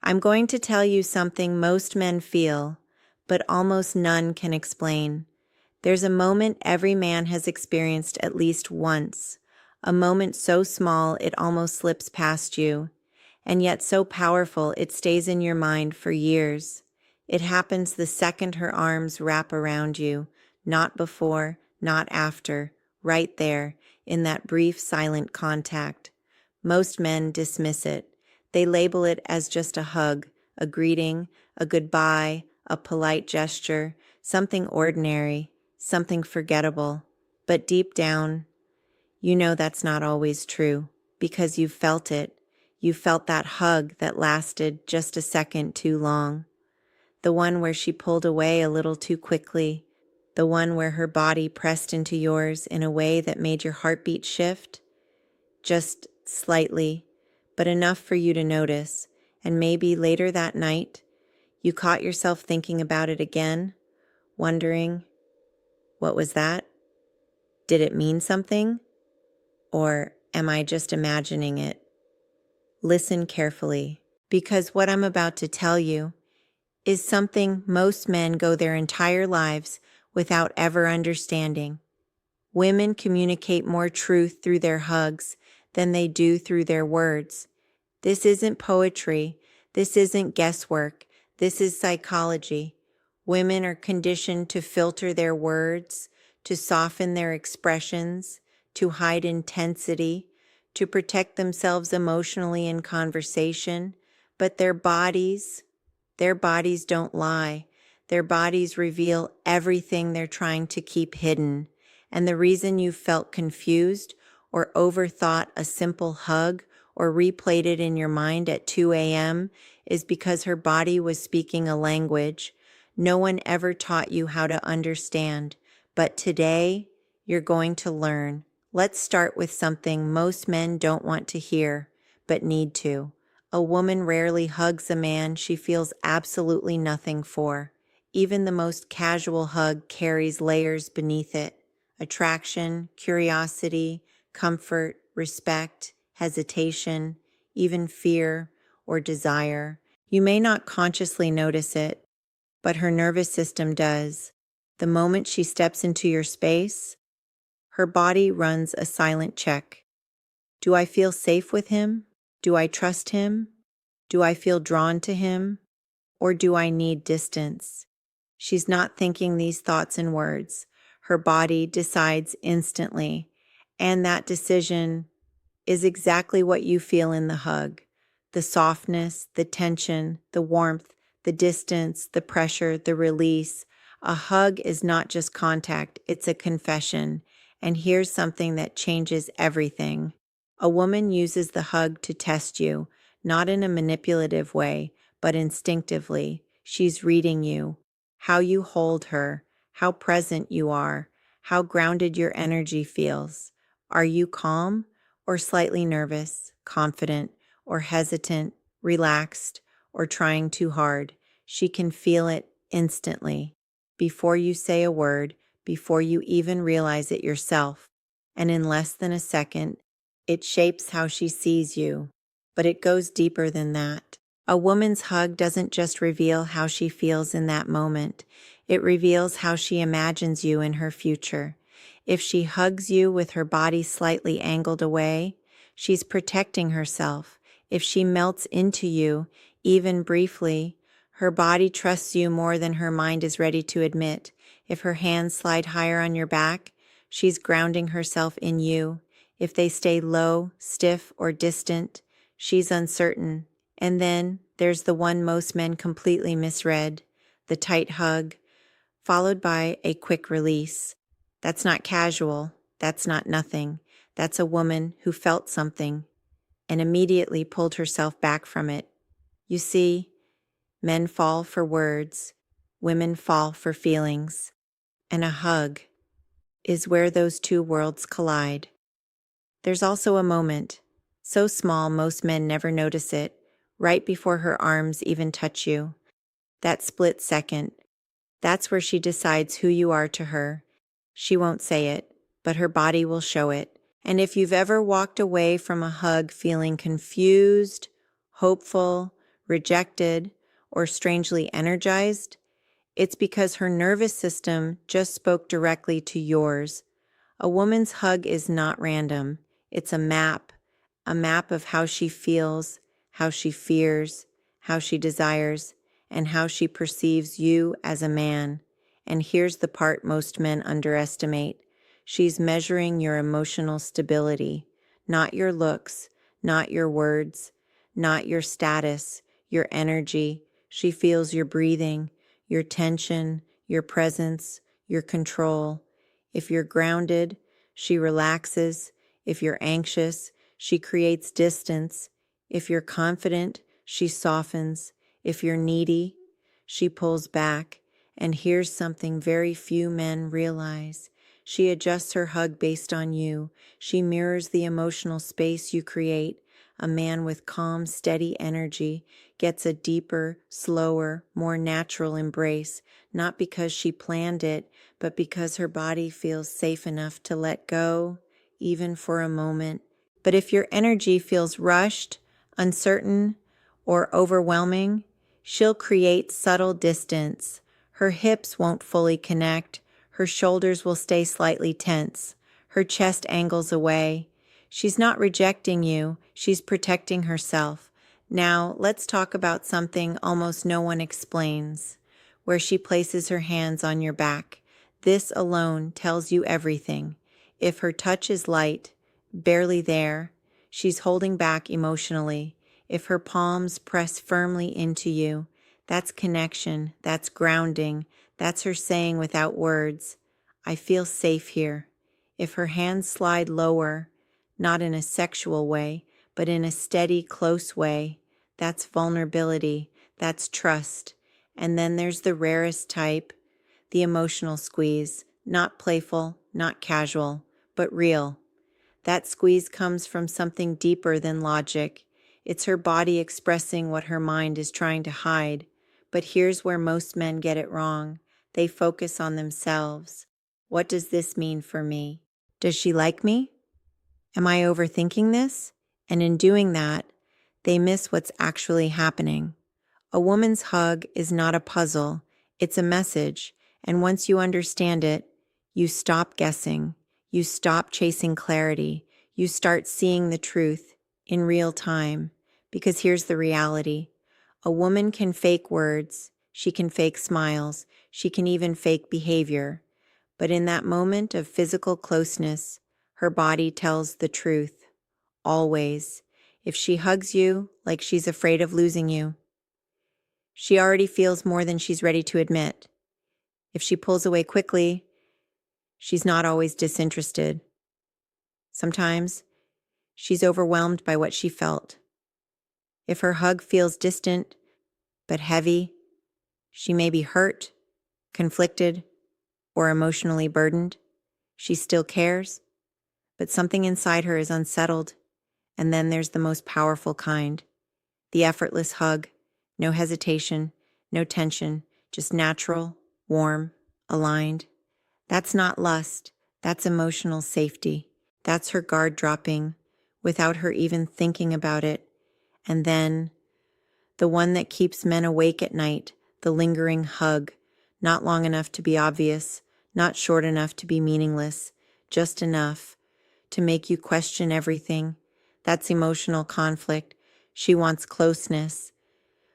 I'm going to tell you something most men feel, but almost none can explain. There's a moment every man has experienced at least once, a moment so small it almost slips past you, and yet so powerful it stays in your mind for years. It happens the second her arms wrap around you, not before, not after, right there, in that brief silent contact. Most men dismiss it. They label it as just a hug, a greeting, a goodbye, a polite gesture, something ordinary, something forgettable. But deep down, you know that's not always true, because you've felt it. You felt that hug that lasted just a second too long. The one where she pulled away a little too quickly. The one where her body pressed into yours in a way that made your heartbeat shift. Just slightly, but enough for you to notice. And maybe later that night, you caught yourself thinking about it again, wondering, what was that? Did it mean something? Or am I just imagining it? Listen carefully, because what I'm about to tell you is something most men go their entire lives without ever understanding. Women communicate more truth through their hugs than they do through their words. This isn't poetry. This isn't guesswork. This is psychology. Women are conditioned to filter their words, to soften their expressions, to hide intensity, to protect themselves emotionally in conversation, but their bodies don't lie. Their bodies reveal everything they're trying to keep hidden. And the reason you felt confused or overthought a simple hug or replayed it in your mind at 2 a.m. is because her body was speaking a language no one ever taught you how to understand. But today, you're going to learn. Let's start with something most men don't want to hear, but need to. A woman rarely hugs a man she feels absolutely nothing for. Even the most casual hug carries layers beneath it. Attraction, curiosity, comfort, respect, hesitation, even fear or desire. You may not consciously notice it, but her nervous system does. The moment she steps into your space, her body runs a silent check. Do I feel safe with him? Do I trust him? Do I feel drawn to him? Or do I need distance? She's not thinking these thoughts in words. Her body decides instantly, and that decision is exactly what you feel in the hug. The softness, the tension, the warmth, the distance, the pressure, the release. A hug is not just contact, it's a confession. And here's something that changes everything. A woman uses the hug to test you, not in a manipulative way, but instinctively. She's reading you, how you hold her, how present you are, how grounded your energy feels. Are you calm or slightly nervous, confident or hesitant, relaxed or trying too hard? She can feel it instantly, before you say a word, before you even realize it yourself. And in less than a second, it shapes how she sees you. But it goes deeper than that. A woman's hug doesn't just reveal how she feels in that moment. It reveals how she imagines you in her future. If she hugs you with her body slightly angled away, she's protecting herself. If she melts into you, even briefly, her body trusts you more than her mind is ready to admit. If her hands slide higher on your back, she's grounding herself in you. If they stay low, stiff, or distant, she's uncertain. And then there's the one most men completely misread, the tight hug, followed by a quick release. That's not casual. That's not nothing. That's a woman who felt something and immediately pulled herself back from it. You see, men fall for words, women fall for feelings, and a hug is where those two worlds collide. There's also a moment, so small most men never notice it, right before her arms even touch you. That split second, that's where she decides who you are to her. She won't say it, but her body will show it. And if you've ever walked away from a hug feeling confused, hopeful, rejected, or strangely energized, it's because her nervous system just spoke directly to yours. A woman's hug is not random. It's a map of how she feels, how she fears, how she desires, and how she perceives you as a man. And here's the part most men underestimate. She's measuring your emotional stability, not your looks, not your words, not your status, your energy. She feels your breathing, your tension, your presence, your control. If you're grounded, she relaxes. If you're anxious, she creates distance. If you're confident, she softens. If you're needy, she pulls back. And here's something very few men realize. She adjusts her hug based on you. She mirrors the emotional space you create. A man with calm, steady energy gets a deeper, slower, more natural embrace, not because she planned it, but because her body feels safe enough to let go, even for a moment. But if your energy feels rushed, uncertain, or overwhelming, she'll create subtle distance. Her hips won't fully connect. Her shoulders will stay slightly tense. Her chest angles away. She's not rejecting you, she's protecting herself. Now, let's talk about something almost no one explains, where she places her hands on your back. This alone tells you everything. If her touch is light, barely there, she's holding back emotionally. If her palms press firmly into you, that's connection, that's grounding, that's her saying without words, I feel safe here. If her hands slide lower, not in a sexual way, but in a steady, close way, that's vulnerability, that's trust. And then there's the rarest type, the emotional squeeze, not playful, not casual, but real. That squeeze comes from something deeper than logic. It's her body expressing what her mind is trying to hide. But here's where most men get it wrong. They focus on themselves. What does this mean for me? Does she like me? Am I overthinking this? And in doing that, they miss what's actually happening. A woman's hug is not a puzzle, it's a message. And once you understand it, you stop guessing. You stop chasing clarity. You start seeing the truth in real time. Because here's the reality. A woman can fake words. She can fake smiles. She can even fake behavior. But in that moment of physical closeness, her body tells the truth. Always. If she hugs you like she's afraid of losing you, she already feels more than she's ready to admit. If she pulls away quickly, she's not always disinterested. Sometimes, she's overwhelmed by what she felt. If her hug feels distant but heavy, she may be hurt, conflicted, or emotionally burdened. She still cares, but something inside her is unsettled. And then there's the most powerful kind, the effortless hug, no hesitation, no tension, just natural, warm, aligned. That's not lust, that's emotional safety. That's her guard dropping without her even thinking about it. And then the one that keeps men awake at night, the lingering hug, not long enough to be obvious, not short enough to be meaningless, just enough to make you question everything. That's emotional conflict. She wants closeness,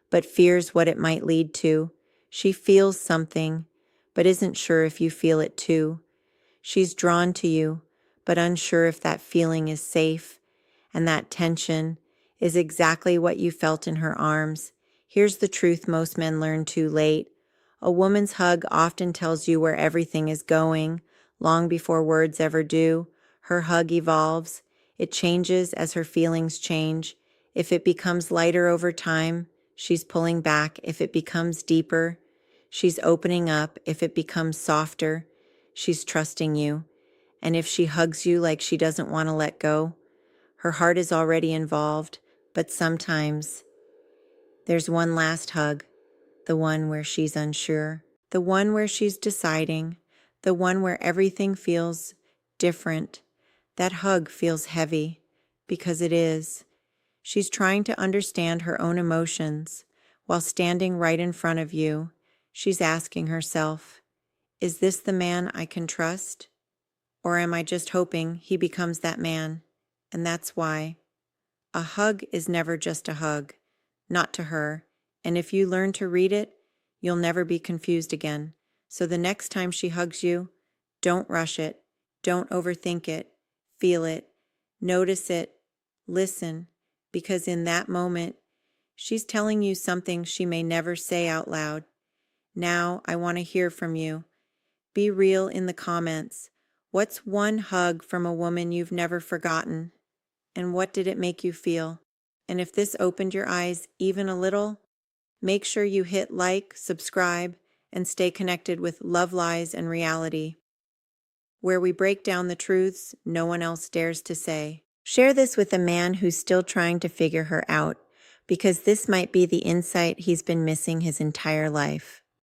but fears what it might lead to. She feels something, but isn't sure if you feel it too. She's drawn to you, but unsure if that feeling is safe, and that tension is exactly what you felt in her arms. Here's the truth most men learn too late. A woman's hug often tells you where everything is going, long before words ever do. Her hug evolves. It changes as her feelings change. If it becomes lighter over time, she's pulling back. If it becomes deeper, she's opening up. If it becomes softer, she's trusting you. And if she hugs you like she doesn't want to let go, her heart is already involved. But sometimes there's one last hug, the one where she's unsure, the one where she's deciding, the one where everything feels different. That hug feels heavy because it is. She's trying to understand her own emotions. While standing right in front of you, she's asking herself, is this the man I can trust? Or am I just hoping he becomes that man? And that's why. A hug is never just a hug, not to her. And if you learn to read it, you'll never be confused again. So the next time she hugs you, don't rush it. Don't overthink it. Feel it. Notice it. Listen. Because in that moment, she's telling you something she may never say out loud. Now, I want to hear from you. Be real in the comments. What's one hug from a woman you've never forgotten? And what did it make you feel? And if this opened your eyes even a little, make sure you hit like, subscribe, and stay connected with Love, Lies, and Reality, where we break down the truths no one else dares to say. Share this with a man who's still trying to figure her out, because this might be the insight he's been missing his entire life.